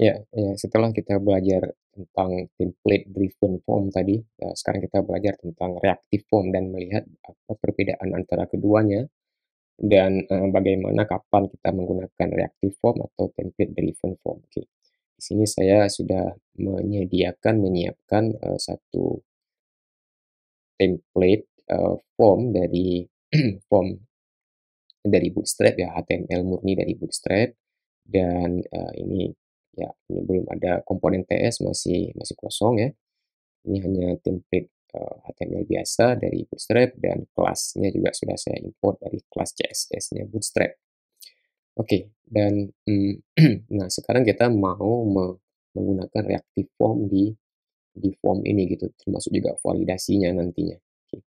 Ya, setelah kita belajar tentang template driven form tadi, sekarang kita belajar tentang reactive form dan melihat apa perbedaan antara keduanya dan, bagaimana kapan kita menggunakan reactive form atau template driven form. Oke, di sini saya sudah menyiapkan, satu template, form dari form dari Bootstrap ya, HTML murni dari Bootstrap dan, ini belum ada komponen TS, masih kosong ya. Ini hanya template, HTML biasa dari Bootstrap dan kelasnya juga sudah saya import dari kelas CSS-nya Bootstrap. Oke, dan, nah sekarang kita mau menggunakan reactive form di form ini gitu, termasuk juga validasinya nantinya. Oke,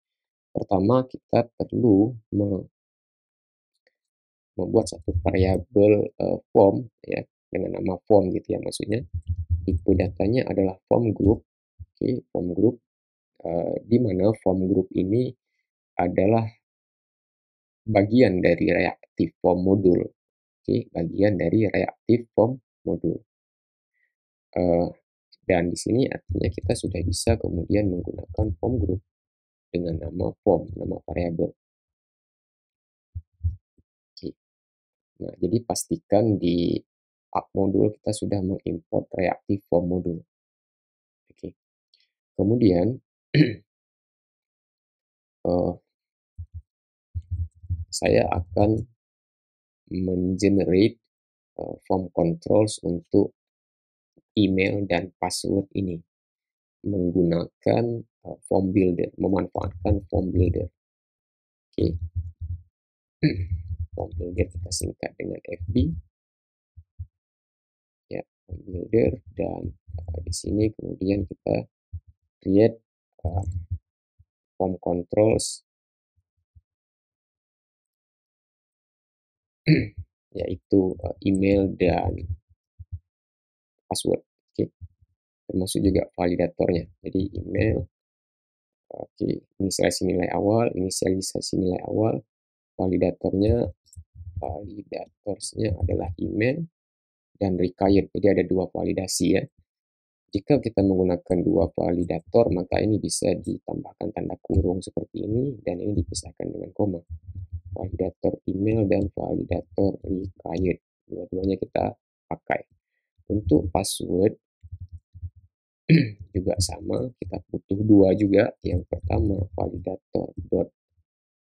pertama kita perlu membuat satu variabel, form ya, dengan nama form gitu ya maksudnya. Tipe datanya adalah form group, oke, form group, di mana form group ini adalah bagian dari reactive form module, oke, bagian dari reactive form module. Eee, dan di sini artinya kita sudah bisa kemudian menggunakan form group dengan nama form, nama variabel. Oke. Nah, jadi pastikan di app module kita sudah mengimport reactive form module. Oke. Kemudian, eee, saya akan men-generate, form controls untuk email dan password ini menggunakan, form builder, memanfaatkan form builder. Oke. Form builder kita singkat dengan FB, ya, form builder dan, di sini kemudian kita create, eee, form controls yaitu, email dan password, oke, termasuk juga validatornya. Jadi email, oke, inisialisasi nilai awal, validatornya validatorsnya adalah email dan required. Jadi ada 2 validasi ya. Jika kita menggunakan 2 validator, maka ini bisa ditambahkan tanda kurung seperti ini dan ini dipisahkan dengan koma. Validator email dan validator required. Dua-duanya kita pakai. Untuk password juga sama, kita butuh 2 juga. Yang pertama validator dot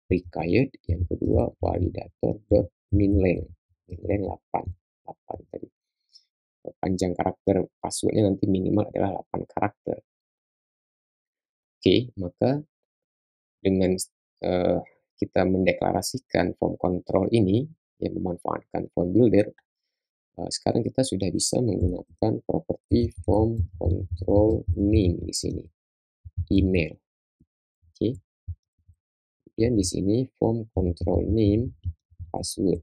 required, yang kedua validator dot minlength. Minlength 8, 8 tadi. Panjang karakter passwordnya nanti minimal adalah 8 karakter. Oke, maka dengan kita mendeklarasikan form control ini yang memanfaatkan form builder, sekarang kita sudah bisa menggunakan properti form control name di sini, email. Oke, kemudian di sini form control name password.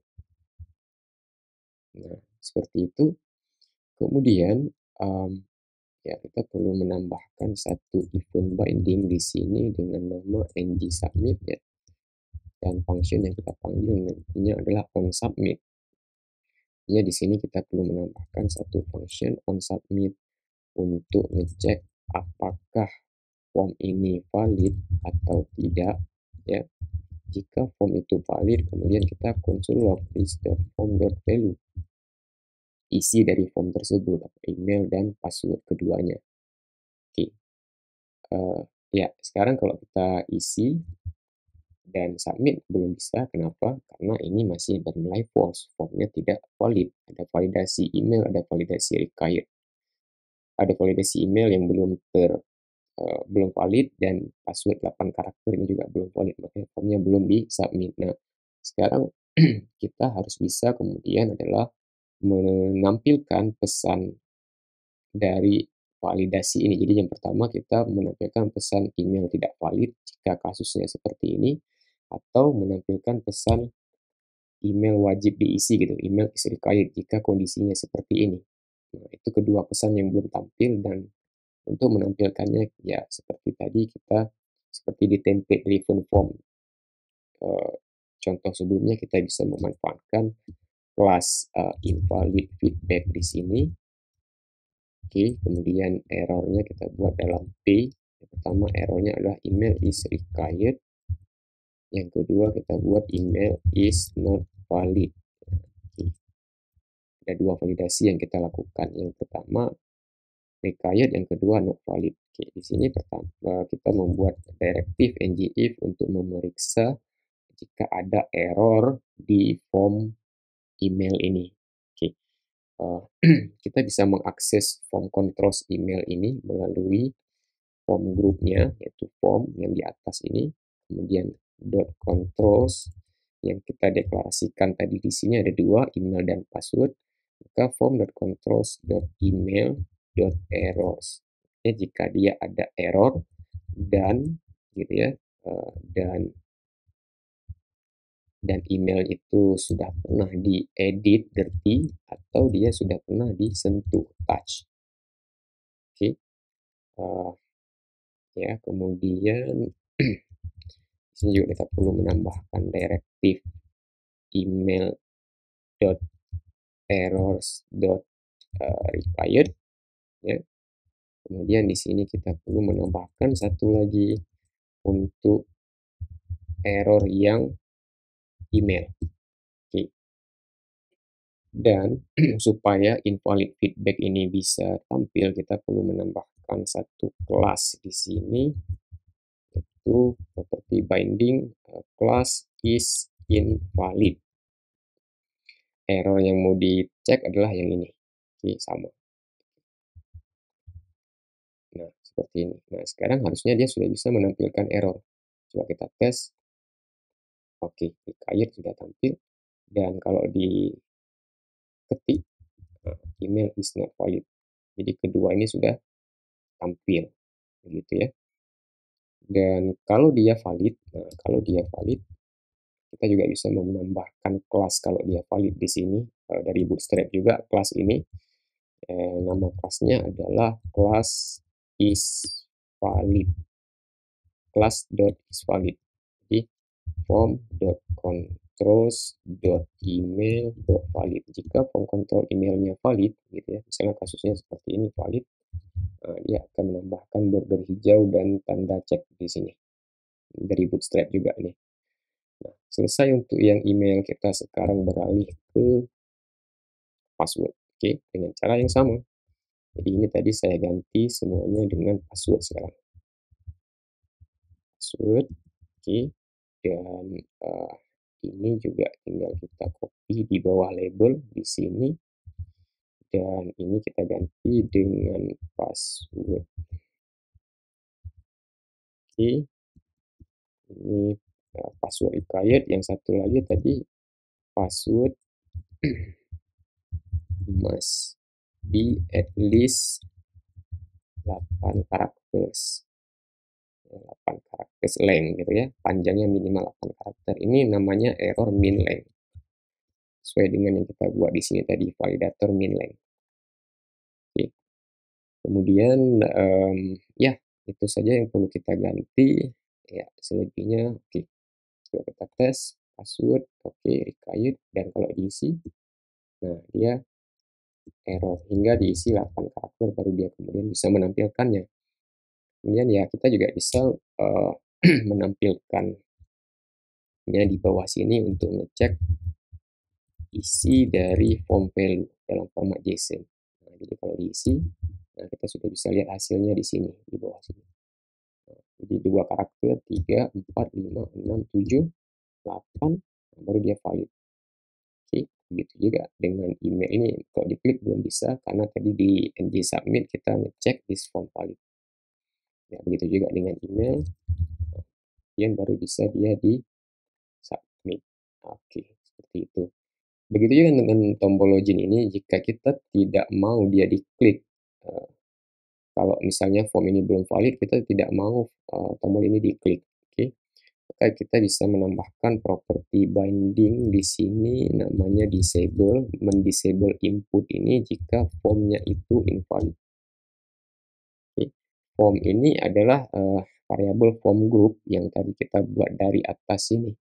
Nah, seperti itu. Kemudian, ya kita perlu menambahkan satu event binding di sini dengan nama ng-submit ya. Dan function yang kita panggil nantinya adalah onSubmit. Ya, di sini kita perlu menambahkan satu function onSubmit untuk ngecek apakah form ini valid atau tidak ya. Jika form itu valid, kemudian kita console log list.form.value isi dari form tersebut, email dan password keduanya. Oke, ya sekarang kalau kita isi dan submit belum bisa, kenapa? Karena ini masih bernilai false, formnya tidak valid. Ada validasi email, ada validasi required. Ada validasi email yang belum valid dan password 8 karakter ini juga belum valid, makanya formnya belum di-submit. Nah, sekarang kita harus bisa kemudian adalah menampilkan pesan dari validasi ini. Jadi yang pertama kita menampilkan pesan email tidak valid jika kasusnya seperti ini, atau menampilkan pesan email wajib diisi gitu, email is required jika kondisinya seperti ini. Nah, itu kedua pesan yang belum tampil dan untuk menampilkannya ya seperti tadi kita seperti di template driven form, eee, contoh sebelumnya kita bisa memanfaatkan kelas, invalid feedback di sini Oke, kemudian errornya kita buat dalam P. Yang pertama errornya adalah email is required. Yang kedua kita buat email is not valid. Oke, ada dua validasi yang kita lakukan. Yang pertama required, yang kedua not valid. Oke, di sini pertama kita membuat directive ngif untuk memeriksa jika ada error di form email ini. Oke, kita bisa mengakses form controls email ini melalui form grupnya, yaitu form yang di atas ini, kemudian dot controls yang kita deklarasikan tadi di sini ada dua, email dan password, maka form.controls.email.errors. Ya, jika dia ada error dan gitu ya, dan email itu sudah pernah diedit dirty atau dia sudah pernah disentuh touch. Oke, ya kemudian di sini juga kita perlu menambahkan directive email dot errors dot required, ya. Kemudian di sini kita perlu menambahkan satu lagi untuk error yang email. Oke. Dan supaya invalid feedback ini bisa tampil, kita perlu menambahkan satu kelas di sini, yaitu property binding class is invalid. Error yang mau dicek adalah yang ini. Oke, sama. Nah, seperti ini. Nah, sekarang harusnya dia sudah bisa menampilkan error. Coba kita tes. Oke, required sudah tampil. Dan kalau diketik, email is not valid. Jadi kedua ini sudah tampil. Begitu ya. Dan kalau dia valid, kita juga bisa menambahkan kelas kalau dia valid di sini. Dari Bootstrap juga kelas ini. Nama kelasnya adalah kelas is valid. Class.isValid. Jadi form.controls.email.valid. Jika form control emailnya valid, gitu ya, misalnya kasusnya seperti ini valid, dia akan menambahkan border hijau dan tanda cek di sini dari Bootstrap juga nih. Nah, selesai untuk yang email, kita sekarang beralih ke password. Oke, dengan cara yang sama. Jadi ini tadi saya ganti semuanya dengan password sekarang. Password, oke, dan ini juga tinggal kita copy di bawah label di sini, dan ini kita ganti dengan password. Oke, ini password required. Yang satu lagi tadi password must be at least 8 characters. 8 characters length gitu ya, panjangnya minimal 8 karakter. Ini namanya error min length, sesuai dengan yang kita buat di sini tadi, validator min length. Oke. Kemudian ya itu saja yang perlu kita ganti ya, selebihnya oke. Coba kita tes password, oke, required, dan kalau diisi, nah dia error hingga diisi 8 karakter baru dia kemudian bisa menampilkannya. Kemudian ya kita juga bisa menampilkannya di bawah sini untuk ngecek isi dari form value dalam format JSON. Nah, jadi kalau diisi, nah kita sudah bisa lihat hasilnya di sini, di bawah sini. Nah, jadi 2 karakter, 3, 4, 5, 6, 7, 8, nah baru dia valid. Oke, begitu juga dengan email ini. Kalau diklik belum bisa, karena tadi di ng submit kita ngecek this form valid. Ya, begitu juga dengan email, kemudian baru bisa dia di submit. Oke, seperti itu. Begitu juga dengan tombol login ini, jika kita tidak mau dia diklik, kalau misalnya form ini belum valid, kita tidak mau tombol ini diklik. Oke, maka kita bisa menambahkan property binding di sini, namanya disable, mendisable input ini jika formnya itu invalid. Oke, form ini adalah variabel form group yang tadi kita buat dari atas ini.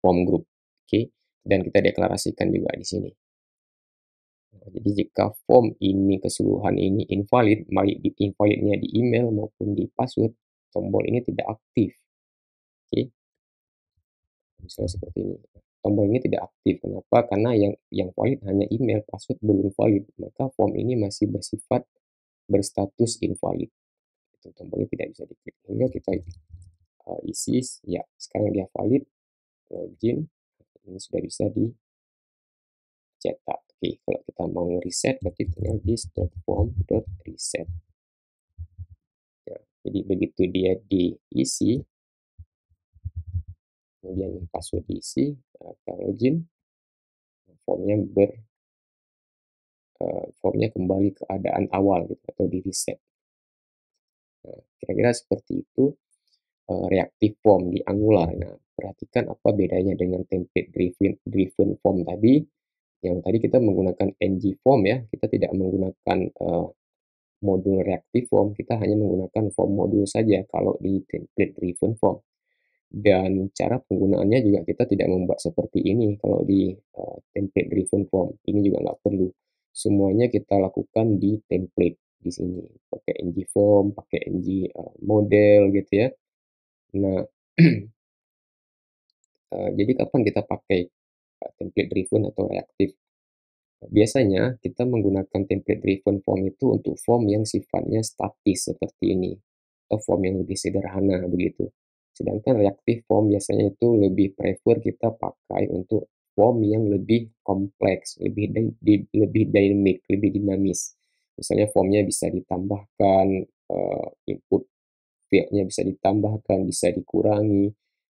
Form group. Oke, dan kita deklarasikan juga di sini. Jadi jika form ini keseluruhan ini invalid, baik di invalidnya di email maupun di password, tombol ini tidak aktif. Oke, misalnya seperti ini. Tombol ini tidak aktif. Kenapa? Karena yang valid hanya email, password belum valid. Maka form ini masih bersifat berstatus invalid. Itu tombolnya tidak bisa diklik. Hingga kita isi, ya sekarang dia valid, login, ini sudah bisa dicetak. Oke, kalau kita mau reset berarti tinggal di stop.form.reset. Ya, jadi begitu dia diisi, kemudian password diisi, kita login, formnya formnya kembali ke keadaan awal gitu, atau di reset. Nah, kira-kira seperti itu reactive form di Angular. Nah, perhatikan apa bedanya dengan template driven form tadi. Yang tadi kita menggunakan ng form ya, kita tidak menggunakan modul reactive form, kita hanya menggunakan form modul saja kalau di template driven form. Dan cara penggunaannya juga kita tidak membuat seperti ini kalau di template driven form. Ini juga nggak perlu. Semuanya kita lakukan di template di sini. Pakai ng form, pakai ng model gitu ya. Nah, jadi kapan kita pakai template driven atau reactive? Biasanya kita menggunakan template driven form itu untuk form yang sifatnya statis seperti ini, atau form yang lebih sederhana begitu. Sedangkan reactive form biasanya itu lebih prefer kita pakai untuk form yang lebih kompleks, lebih dynamic, lebih dinamis. Misalnya formnya bisa ditambahkan input fieldnya bisa ditambahkan, bisa dikurangi.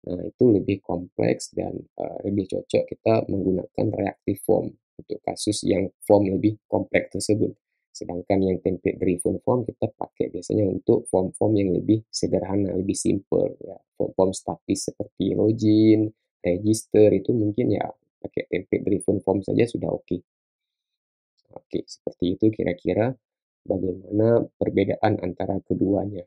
Nah, itu lebih kompleks dan lebih cocok kita menggunakan reactive form untuk kasus yang form lebih kompleks tersebut. Sedangkan yang template driven form kita pakai biasanya untuk form-form yang lebih sederhana, lebih simple ya. Form-form statis seperti login, register itu mungkin ya pakai template driven form saja sudah oke. Oke, seperti itu kira-kira bagaimana perbedaan antara keduanya.